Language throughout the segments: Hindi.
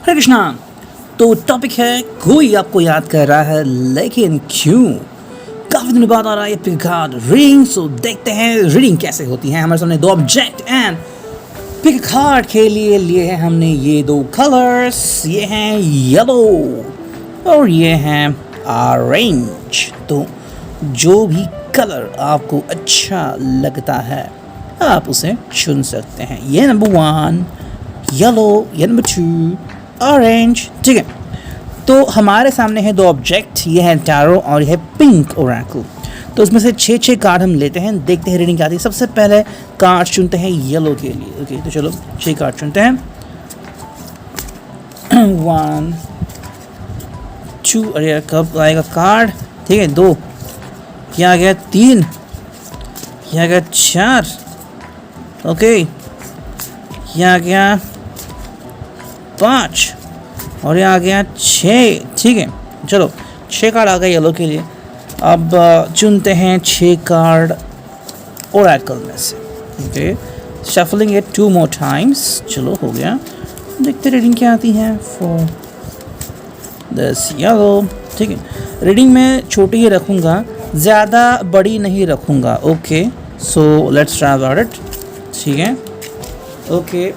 हरे कृष्णा। तो टॉपिक है कोई आपको याद कर रहा है लेकिन क्यों। काफी दिनों बाद आ रहा है पिक कार्ड रीडिंग। सो देखते हैं रीडिंग कैसे होती है। हमारे सामने दो ऑब्जेक्ट एंड पिक कार्ड के लिए हैं हमने ये दो कलर्स। ये हैं येलो और ये हैं ऑरेंज। तो जो भी कलर आपको अच्छा लगता है आप उसे चुन सकते हैं। ये नंबर 1 येलो, ये नंबर 2 ऑरेंज। ठीक है, तो हमारे सामने है दो ऑब्जेक्ट। ये है टैरो और ये है पिंक ओरेकल। तो उसमें से 6 कार्ड हम लेते हैं, देखते हैं रीडिंग क्या आती है। सबसे पहले कार्ड चुनते हैं येलो के लिए। ओके, तो चलो 6 कार्ड चुनते हैं। 1 2, अरे कब आएगा कार्ड। ठीक है, 2, क्या आ गया 3, क्या आ गया 4, ओके, क्या आ गया 5 और ये आ गया 6। ठीक है, चलो 6 कार्ड आ गए येलो के लिए। अब चुनते हैं 6 कार्ड ओरेकल में से। Okay, shuffling it 2 more times। चलो हो गया, देखते रीडिंग क्या आती है फॉर दिस येलो। ठीक है, रीडिंग में छोटी ही रखूँगा, ज़्यादा बड़ी नहीं रखूँगा। Okay, so let's try about it. ठीक है, ओके,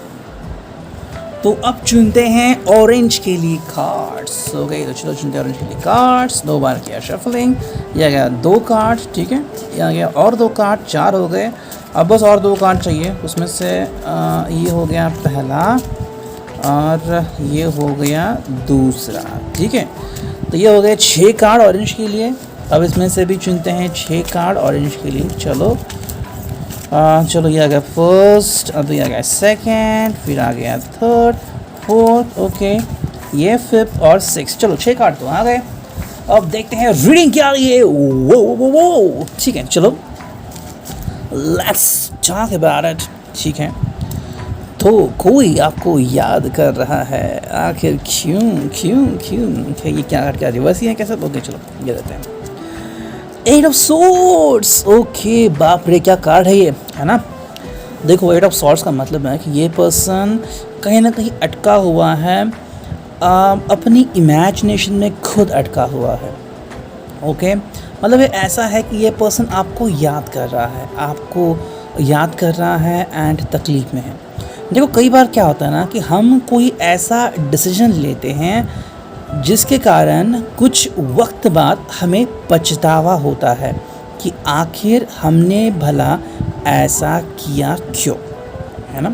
तो अब चुनते हैं ऑरेंज के लिए कार्ड्स। ओके, तो चलो चुनते हैं ऑरेंज के लिए कार्ड्स। 2 बार किया शफलिंग, ये आ गया 2 कार्ड। ठीक है, ये आ गया और 2 कार्ड, 4 हो गए। अब बस और 2 कार्ड चाहिए, उसमें से ये हो गया पहला और ये हो गया दूसरा। ठीक है, तो ये हो गए 6 कार्ड ऑरेंज के लिए। अब इसमें से भी चुनते हैं 6 कार्ड ऑरेंज के लिए। चलो चलो, ये आ गया फर्स्ट, अब ये आ गया सेकंड, फिर आ गया थर्ड, फोर्थ, ओके, ये फिफ्थ और 6। चलो 6 कार्ड तो आ गए। अब देखते हैं रीडिंग क्या आ रही है। वो ठीक है, चलो लेट्स टॉक अबाउट इट। ठीक है, तो कोई आपको याद कर रहा है आखिर क्यों क्यों क्यों। ये क्या कार्ड, क्या रिवर्स ही है कैसे। ओके, चलो ये देते हैं 8 of Swords। ओके, बाप रे क्या कार्ड है ये, है ना। देखो 8 of Swords का मतलब है कि ये पर्सन कहीं ना कहीं अटका हुआ है, अपनी इमेजिनेशन में खुद अटका हुआ है। ओके, मतलब ये ऐसा है कि ये पर्सन आपको याद कर रहा है, आपको याद कर रहा है एंड तकलीफ़ में है। देखो कई बार क्या होता है ना कि हम कोई ऐसा डिसीजन लेते हैं जिसके कारण कुछ वक्त बाद हमें पछतावा होता है कि आखिर हमने भला ऐसा किया क्यों, है ना।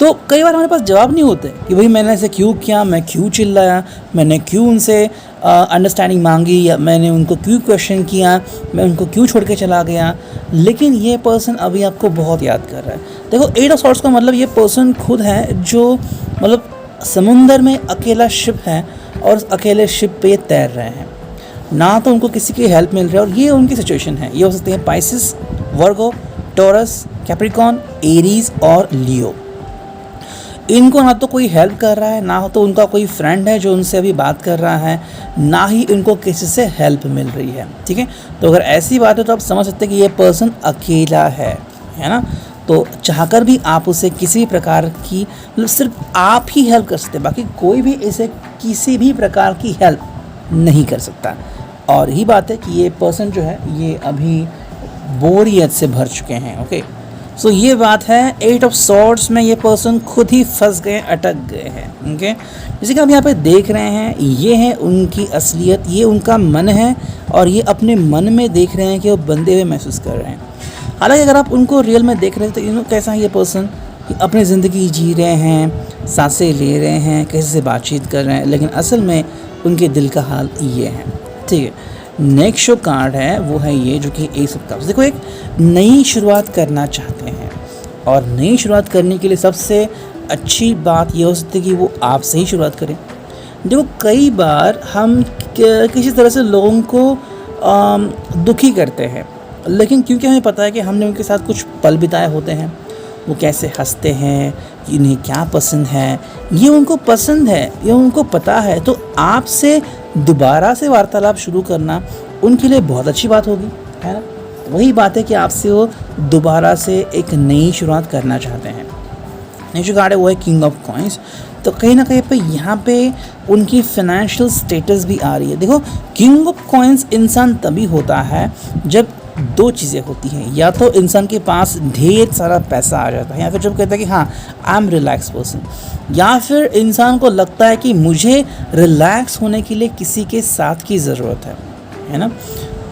तो कई बार हमारे पास जवाब नहीं होते कि भाई मैंने ऐसे क्यों किया, मैं क्यों चिल्लाया, मैंने क्यों उनसे अंडरस्टैंडिंग मांगी, या मैंने उनको क्यों क्वेश्चन किया, मैं उनको क्यों छोड़ के चला गया। लेकिन ये पर्सन अभी आपको बहुत याद कर रहा है। देखो 8 of Swords का मतलब ये पर्सन खुद है जो मतलब समुंदर में अकेला शिप है और उस अकेले शिप पे ये तैर रहे हैं, ना तो उनको किसी की हेल्प मिल रही है। और ये उनकी सिचुएशन है। ये हो सकते हैं पाइसिस, वर्गो, टॉरस, कैप्रिकॉन, एरीज और लियो। इनको ना तो कोई हेल्प कर रहा है, ना तो उनका कोई फ्रेंड है जो उनसे अभी बात कर रहा है, ना ही इनको किसी से हेल्प मिल रही है। ठीक है, तो अगर ऐसी बात है तो आप समझ सकते हैं कि ये पर्सन अकेला है ना। तो चाहकर भी आप उसे किसी भी प्रकार की, मतलब सिर्फ आप ही हेल्प कर सकते हैं, बाकी कोई भी इसे किसी भी प्रकार की हेल्प नहीं कर सकता। और यही बात है कि ये पर्सन जो है ये अभी बोरियत से भर चुके हैं। ओके, सो ये बात है 8 of Swords में ये पर्सन खुद ही फंस गए, अटक गए हैं। ओके, जैसे कि आप यहाँ पे देख रहे हैं, ये है उनकी असलियत, ये उनका मन है और ये अपने मन में देख रहे हैं कि वो बंधे हुए महसूस कर रहे हैं। हालांकि अगर आप उनको रियल में देख रहे हैं तो इन्हों कैसा है ये पर्सन कि अपनी ज़िंदगी जी रहे हैं, सांसें ले रहे हैं, किसी से बातचीत कर रहे हैं, लेकिन असल में उनके दिल का हाल ये है। ठीक है, नेक्स्ट जो कार्ड है वो है ये, जो कि एस ऑफ कप्स। देखो एक नई शुरुआत करना चाहते हैं और नई शुरुआत करने के लिए सबसे अच्छी बात ये हो सकती है कि वो आपसे ही शुरुआत करें। देखो कई बार हम किसी तरह से लोगों को दुखी करते हैं, लेकिन क्योंकि हमें पता है कि हमने उनके साथ कुछ पल बिताए होते हैं, वो कैसे हंसते हैं, इन्हें क्या पसंद है, ये उनको पसंद है, ये उनको पता है। तो आपसे दोबारा से वार्तालाप शुरू करना उनके लिए बहुत अच्छी बात होगी, है ना। वही बात है कि आपसे वो दोबारा से एक नई शुरुआत करना चाहते हैं। नेक्स्ट कार्ड है वो है किंग ऑफ कॉइंस। तो कहीं ना कहीं पे यहाँ पे उनकी फाइनेंशियल स्टेटस भी आ रही है। देखो, किंग ऑफ कॉइंस इंसान तभी होता है जब दो चीज़ें होती हैं, या तो इंसान के पास ढेर सारा पैसा आ जाता है, या फिर जब कहता है कि हाँ आई एम रिलैक्स पर्सन, या फिर इंसान को लगता है कि मुझे रिलैक्स होने के लिए किसी के साथ की ज़रूरत है ना।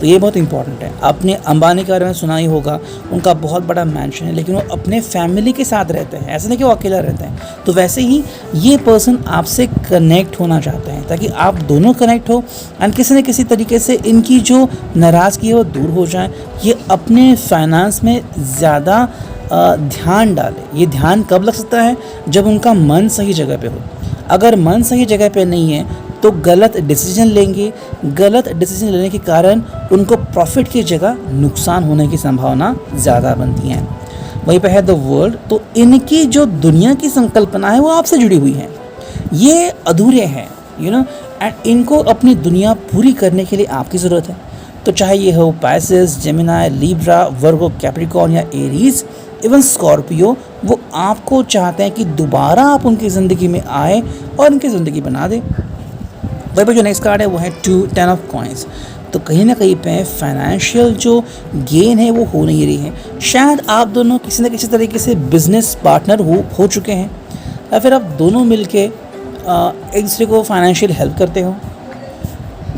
तो ये बहुत इंपॉर्टेंट है। आपने अंबानी के बारे में सुना ही होगा, उनका बहुत बड़ा मैंशन है, लेकिन वो अपने फैमिली के साथ रहते हैं, ऐसा नहीं कि वो अकेला रहते हैं। तो वैसे ही ये पर्सन आपसे कनेक्ट होना चाहते हैं, ताकि आप दोनों कनेक्ट हो एंड किसी न किसी तरीके से इनकी जो नाराज़गी है वो दूर हो जाए। ये अपने फाइनेंस में ज़्यादा ध्यान डालें। ये ध्यान कब लग सकता है? जब उनका मन सही जगह पे हो। अगर मन सही जगह पे नहीं है तो गलत डिसीजन लेंगे। गलत डिसीजन लेने के कारण उनको प्रॉफिट की जगह नुकसान होने की संभावना ज़्यादा बनती है। वहीं पे है द वर्ल्ड, तो इनकी जो दुनिया की संकल्पना है वो आपसे जुड़ी हुई है। ये अधूरे हैं एंड इनको अपनी दुनिया पूरी करने के लिए आपकी ज़रूरत है। तो चाहे ये हो पाइसेस, जेमिनी, लिब्रा, वर्गो, कैप्रिकॉर्न या एरीज, इवन स्कॉर्पियो, वो आपको चाहते हैं कि दोबारा आप उनकी ज़िंदगी में आए और उनकी ज़िंदगी बना दें। वहीं पर जो नेक्स्ट कार्ड है वो है 10 ऑफ कॉइंस। तो कहीं ना कहीं पे फाइनेंशियल जो गेन है वो हो नहीं रही है। शायद आप दोनों किसी न किसी तरीके से बिजनेस पार्टनर हो चुके हैं, या फिर आप दोनों मिलके एक दूसरे को फाइनेंशियल हेल्प करते हो।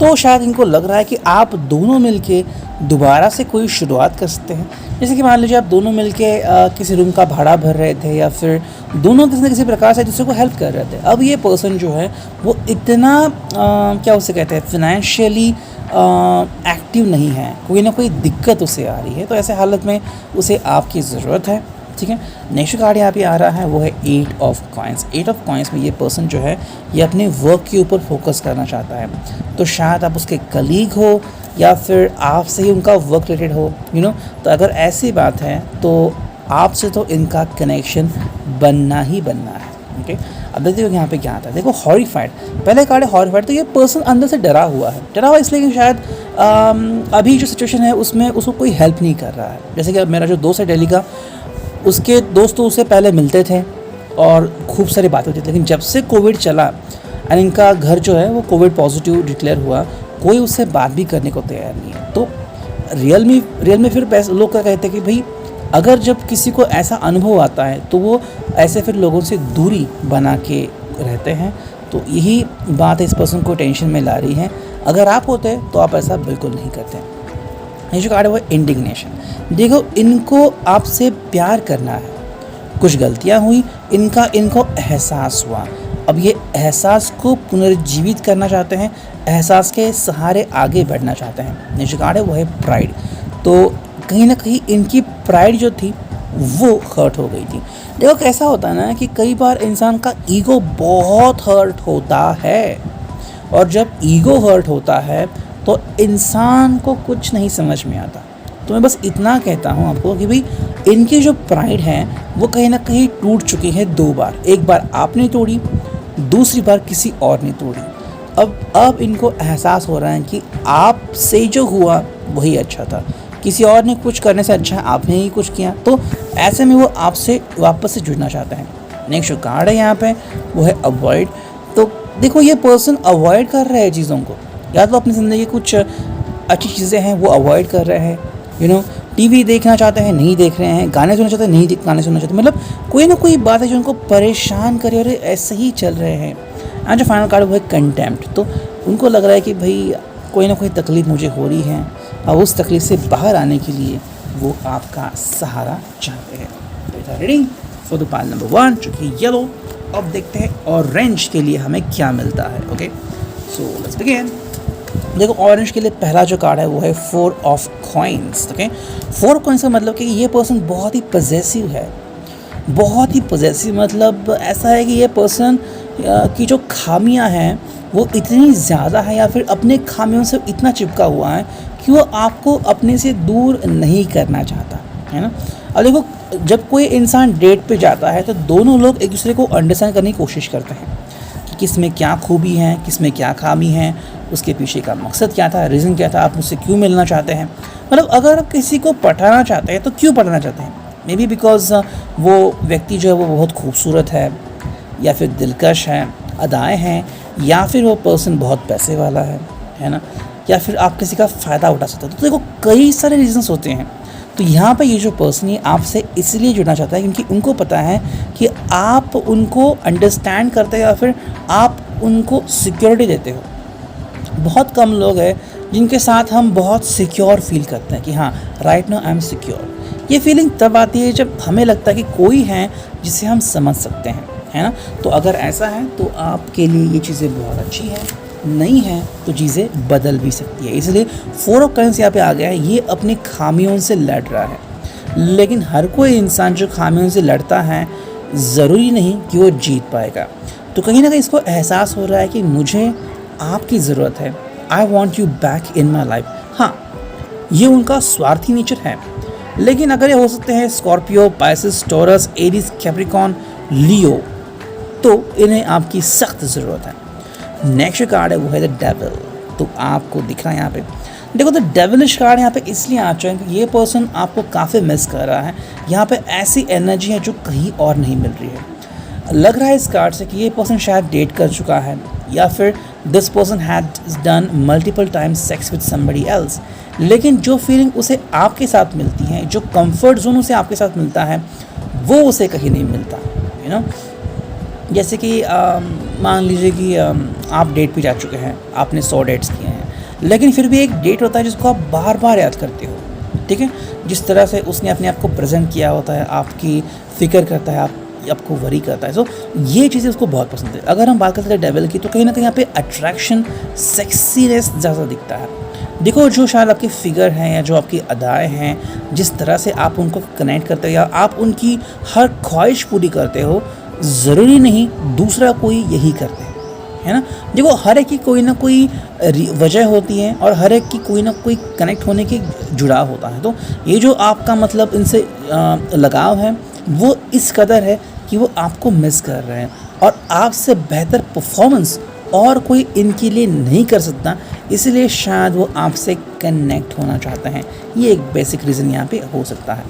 तो शायद इनको लग रहा है कि आप दोनों मिलके दोबारा से कोई शुरुआत कर सकते हैं। जैसे कि मान लीजिए आप दोनों मिलके किसी रूम का भाड़ा भर रहे थे, या फिर दोनों किसी न किसी प्रकार से दूसरे को हेल्प कर रहे थे। अब ये पर्सन जो है वो इतना क्या उसे कहते हैं, फाइनेंशियली एक्टिव नहीं है, कोई ना कोई दिक्कत उसे आ रही है। तो ऐसे हालत में उसे आपकी ज़रूरत है। ठीक है, नेक्स्ट कार्ड यहाँ पे आ रहा है वो है 8 ऑफ कॉइंस। 8 ऑफ कॉइंस में ये पर्सन जो है ये अपने वर्क के ऊपर फोकस करना चाहता है। तो शायद आप उसके कलीग हो, या फिर आपसे ही उनका वर्क रिलेटेड हो तो अगर ऐसी बात है तो आपसे तो इनका कनेक्शन बनना ही बनना है। ओके, अब देखते हो यहाँ पे क्या आता है। देखो, हॉरिफाइड, पहले कार्ड है हॉरिफाइड। तो ये पर्सन अंदर से डरा हुआ है। डरा हुआ इसलिए कि शायद अभी जो सिचुएशन है उसमें उसको कोई हेल्प नहीं कर रहा है। जैसे कि अब मेरा जो दोस्त है दिल्ली का, उसके दोस्त तो उससे पहले मिलते थे और खूब सारी बातें होती थी, लेकिन जब से कोविड चला एंड इनका घर जो है वो कोविड पॉजिटिव डिक्लेयर हुआ, कोई उससे बात भी करने को तैयार नहीं है। तो रियल में फिर लोग क्या कहते हैं कि भाई अगर जब किसी को ऐसा अनुभव आता है तो वो ऐसे फिर लोगों से दूरी बना के रहते हैं। तो यही बात इस पर्सन को टेंशन में ला रही है। अगर आप होते तो आप ऐसा बिल्कुल नहीं करते। ये जो कार्ड है वो इंडिग्नेशन। देखो, इनको आपसे प्यार करना है, कुछ गलतियां हुई, इनको एहसास हुआ। अब ये एहसास को पुनर्जीवित करना चाहते हैं, एहसास के सहारे आगे बढ़ना चाहते हैं। ये जो कार्ड है वो है प्राइड। तो कहीं ना कहीं इनकी प्राइड जो थी वो हर्ट हो गई थी। देखो, कैसा होता है ना कि कई बार इंसान का ईगो बहुत हर्ट होता है, और जब ईगो हर्ट होता है तो इंसान को कुछ नहीं समझ में आता। तो मैं बस इतना कहता हूँ आपको कि भाई इनकी जो प्राइड है वो कहीं ना कहीं टूट चुकी है 2 बार। एक बार आपने तोड़ी, दूसरी बार किसी और ने तोड़ी। अब इनको एहसास हो रहा है कि आपसे जो हुआ वही अच्छा था, किसी और ने कुछ करने से अच्छा आपने ही कुछ किया। तो ऐसे में वो आपसे वापस से जुड़ना चाहते हैं। नेक्स्ट जो कार्ड है यहाँ पे वो है अवॉइड। तो देखो, ये पर्सन अवॉइड कर रहे हैं चीज़ों को, या तो अपनी ज़िंदगी कुछ अच्छी चीज़ें हैं वो अवॉइड कर रहे हैं। टीवी देखना चाहते हैं, नहीं देख रहे हैं, गाने सुनना चाहते हैं, नहीं गाने सुनना चाहते, मतलब कोई ना कोई बात है जो उनको परेशान करे और ऐसे ही चल रहे हैं। एंड जो फाइनल कार्ड वो है कंटेम्प्ट। तो उनको लग रहा है कि भाई कोई ना कोई तकलीफ़ मुझे हो रही है, और उस तकलीफ़ से बाहर आने के लिए वो आपका सहारा चाहते हैं। Reading for the pile number 1 जो कि येलो। अब देखते हैं ऑरेंज के लिए हमें क्या मिलता है। Okay, so let's begin. देखो, ऑरेंज के लिए पहला जो कार्ड है वो है 4 ऑफ कॉइंस। ओके, 4 कॉइंस का मतलब कि ये पर्सन बहुत ही पजेसिव है। बहुत ही पजेसिव मतलब ऐसा है कि ये पर्सन की जो खामियां हैं वो इतनी ज़्यादा है, या फिर अपने खामियों से इतना चिपका हुआ है कि वो आपको अपने से दूर नहीं करना चाहता है ना। अब देखो, जब कोई इंसान डेट पे जाता है तो दोनों लोग एक दूसरे को अंडरस्टैंड करने की कोशिश करते हैं कि किस में क्या खूबी है, किस में क्या खामी है, उसके पीछे का मकसद क्या था, रीज़न क्या था, आप मुझसे क्यों मिलना चाहते हैं। मतलब अगर आप किसी को पटाना चाहते हैं तो क्यों पटाना चाहते हैं? मे बी बिकॉज वो व्यक्ति जो है वो बहुत खूबसूरत है, या फिर दिलकश है, अदाएँ हैं, या फिर वो पर्सन बहुत पैसे वाला है ना, या फिर आप किसी का फ़ायदा उठा सकते हो। तो देखो कई सारे रीज़न्स होते हैं। तो यहाँ पे ये जो पर्सन है आपसे इसलिए जुड़ना चाहता है क्योंकि उनको पता है कि आप उनको अंडरस्टैंड करते हो या फिर आप उनको सिक्योरिटी देते हो। बहुत कम लोग हैं जिनके साथ हम बहुत सिक्योर फील करते हैं कि हाँ right now I am secure. ये फीलिंग तब आती है जब हमें लगता है कि कोई है जिसे हम समझ सकते हैं, है ना। तो अगर ऐसा है तो आपके लिए ये चीज़ें बहुत अच्छी हैं, नहीं है तो चीज़ें बदल भी सकती है। इसलिए 4 ऑफ कॉइंस यहाँ पे आ गया है। ये अपनी खामियों से लड़ रहा है, लेकिन हर कोई इंसान जो खामियों से लड़ता है ज़रूरी नहीं कि वो जीत पाएगा। तो कहीं ना कहीं इसको एहसास हो रहा है कि मुझे आपकी ज़रूरत है, I want you back in my life. हाँ, ये उनका स्वार्थी नेचर है, लेकिन अगर ये हो सकते हैं Scorpio, Pisces, Taurus, Aries, Capricorn, Leo, तो इन्हें आपकी सख्त ज़रूरत है। नेक्स्ट कार्ड है वो है द डेविल। तो आपको दिख रहा है यहाँ पे, देखो द डेविलिश कार्ड यहाँ पे इसलिए आ चुका है कि ये पर्सन आपको काफ़ी मिस कर रहा है। यहाँ पे ऐसी एनर्जी है जो कहीं और नहीं मिल रही है। लग रहा है इस कार्ड से कि ये पर्सन शायद डेट कर चुका है, या फिर this person had done multiple times sex with somebody else, लेकिन जो फीलिंग उसे आपके साथ मिलती है, जो कंफर्ट जोन उसे आपके साथ मिलता है, वो उसे कहीं नहीं मिलता। यू नो, जैसे कि मान लीजिए कि आप डेट पे जा चुके हैं, आपने 100 डेट्स किए हैं, लेकिन फिर भी एक डेट होता है जिसको आप बार बार याद करते हो, ठीक है। जिस तरह से उसने अपने आप को प्रेजेंट किया होता है, आपकी फ़िक्र करता है, आपको वरी करता है। सो ये चीज़ें उसको बहुत पसंद है। अगर हम बात करते हैं डेविल की, तो कहीं ना कहीं यहाँ पे अट्रैक्शन, सेक्सीनेस ज़्यादा दिखता है। देखो जो शायद आपकी फ़िगर हैं या जो आपकी अदाएँ हैं, जिस तरह से आप उनको कनेक्ट करते हो या आप उनकी हर ख्वाहिश पूरी करते हो, ज़रूरी नहीं दूसरा कोई यही करते हैं, है ना। देखो हर एक की कोई ना कोई वजह होती है और हर एक की कोई ना कोई कनेक्ट होने की जुड़ाव होता है। तो ये जो आपका मतलब इनसे लगाव है वो इस कदर है कि वो आपको मिस कर रहे हैं और आपसे बेहतर परफॉर्मेंस और कोई इनके लिए नहीं कर सकता, इसलिए शायद वो आपसे कनेक्ट होना चाहते हैं। ये एक बेसिक रीज़न यहाँ पे हो सकता है।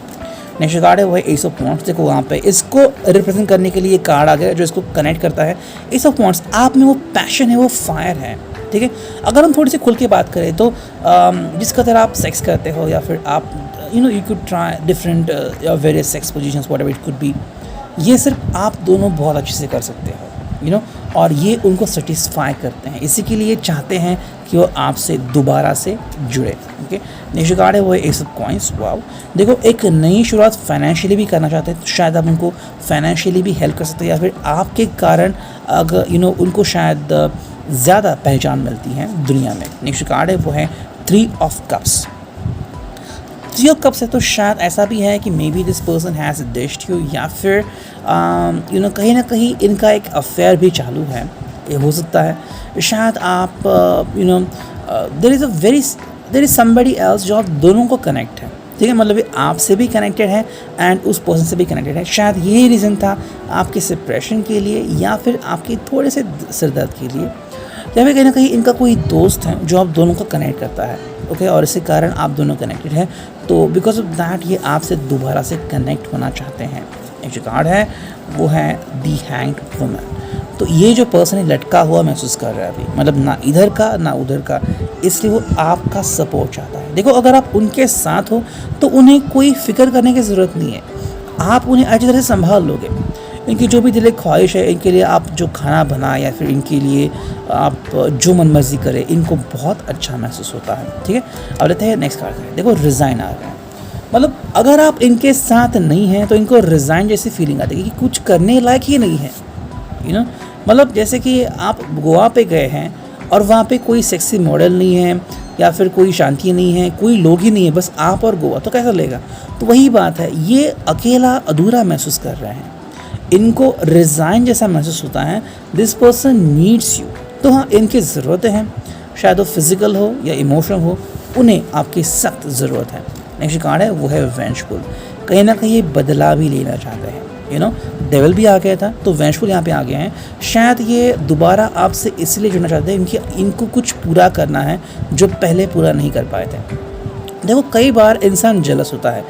नेक्स्ट कार्ड है वो है एस ऑफ वांड्स। देखो वहाँ पे इसको रिप्रेजेंट करने के लिए कार्ड आ गया जो इसको कनेक्ट करता है। एस ऑफ वांड्स, आप में वो पैशन है, वो फायर है, ठीक है। अगर हम थोड़ी सी खुल के बात करें तो जिस कदर आप सेक्स करते हो या फिर आप you could try different various sex positions whatever it could be, ये सिर्फ आप दोनों बहुत अच्छे से कर सकते हो, और ये उनको सेटिस्फाई करते हैं, इसी के लिए चाहते हैं कि वो आपसे दोबारा से जुड़े। ओके, नेक्स्ट कार्ड है वो है एस ऑफ कॉइंस। वाओ, देखो एक नई शुरुआत फाइनेंशियली भी करना चाहते हैं, तो शायद आप उनको फाइनेंशियली भी हेल्प कर सकते हैं, या फिर आपके कारण अगर उनको शायद ज़्यादा पहचान मिलती है दुनिया में। नेक्स्ट कार्ड है वो है 3 ऑफ कप्स। 3 ऑफ कप्स है तो शायद ऐसा भी है कि maybe this person has ditched you, या फिर कहीं ना कहीं इनका एक अफेयर भी चालू है, ये हो सकता है। शायद आप देयर इज़ समबडी एल्स जो आप दोनों को कनेक्ट है, ठीक है, मतलब ये आपसे भी कनेक्टेड है एंड उस पर्सन से भी कनेक्टेड है। शायद यही रीज़न था आपके सेपरेशन के लिए, या फिर आपके थोड़े से सिरदर्द के लिए, या फिर कहीं ना कहीं इनका कोई दोस्त है जो आप दोनों को कनेक्ट करता है। ओके, और इसी कारण आप दोनों कनेक्टेड हैं, तो बिकॉज ऑफ दैट ये आपसे दोबारा से कनेक्ट होना चाहते हैं। एक जो कार्ड है वो है दी हैंग्ड वुमन। तो ये जो पर्सन है लटका हुआ महसूस कर रहा है अभी, मतलब ना इधर का ना उधर का, इसलिए वो आपका सपोर्ट चाहता है। देखो अगर आप उनके साथ हो तो उन्हें कोई फिक्र करने की ज़रूरत नहीं है, आप उन्हें अच्छी तरह से संभाल लोगे। इनकी जो भी दिल की ख्वाहिश है, इनके लिए आप जो खाना बनाए या फिर इनके लिए आप जो मन मर्जी करें, इनको बहुत अच्छा महसूस होता है, ठीक है। अब लेते हैं नेक्स्ट कार्ड। देखो रिज़ाइन आ गया है, मतलब अगर आप इनके साथ नहीं हैं तो इनको रिज़ाइन जैसी फीलिंग आती है कि कुछ करने लायक ही नहीं है, मतलब जैसे कि आप गोवा पे गए हैं और वहाँ पे कोई सेक्सी मॉडल नहीं है या फिर कोई शांति नहीं है, कोई लोग ही नहीं है, बस आप और गोवा, तो कैसा लगेगा। तो वही बात है, ये अकेला अधूरा महसूस कर रहे हैं, इनको रिज़ाइन जैसा महसूस होता है। This person needs you. तो हाँ, इनकी ज़रूरतें हैं, शायद वो फिज़िकल हो या इमोशनल हो, उन्हें आपकी सख्त ज़रूरत है। नेक्स्ट कार्ड है वो है वेंजफुल। कहीं ना कहीं ये बदला भी लेना चाहते हैं, डेविल भी आ गया था तो वेंजफुल यहाँ पे आ गए हैं। शायद ये दोबारा आपसे इसलिए जुड़ना चाहते हैं क्योंकि इनको कुछ पूरा करना है जो पहले पूरा नहीं कर पाए थे। देखो कई बार इंसान जेलस होता है,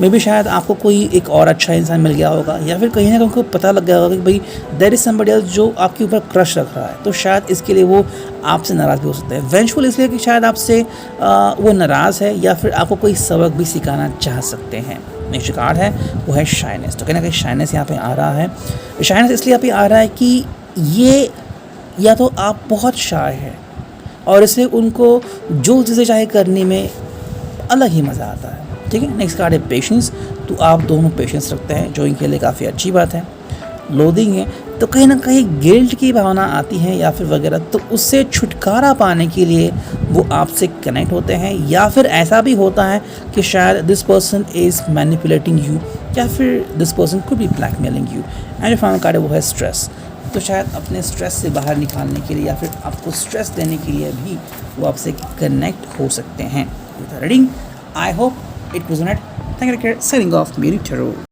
मे बी शायद आपको कोई एक और अच्छा इंसान मिल गया होगा, या फिर कहीं ना कहीं उनको पता लग गया होगा कि भाई देयर इज समबडी एल्स जो आपके ऊपर क्रश रख रहा है, तो शायद इसके लिए वो आपसे नाराज़ भी हो सकते हैं। वेंचुअल इसलिए कि शायद आपसे वो नाराज़ है या फिर आपको कोई सबक भी सिखाना चाह सकते हैं। नेक्स्ट कार्ड है वो है शाइनेस। तो कहीं ना कहीं शाइनेस यहाँ पे आ रहा है। शाइनेस इसलिए यहाँ पे आ रहा है कि ये या तो आप बहुत शाय हैं और इसलिए उनको जो चीज़ें चाहे करने में अलग ही मज़ा आता है, ठीक है। नेक्स्ट कार्ड है पेशेंस। तो आप दोनों पेशेंस रखते हैं, जो इनके लिए काफ़ी अच्छी बात है। लोडिंग है तो कहीं ना कहीं गिल्ट की भावना आती है या फिर वगैरह, तो उससे छुटकारा पाने के लिए वो आपसे कनेक्ट होते हैं, या फिर ऐसा भी होता है कि शायद this person is manipulating you, या फिर this person could be blackmailing you. And जो फाइनल कार्ड है वो है स्ट्रेस। तो शायद अपने स्ट्रेस से बाहर निकालने के लिए या फिर आपको स्ट्रेस देने के लिए भी वो आपसे कनेक्ट हो सकते हैं। With reading I hope it was not. Thank you, signing off, Mary Tarot.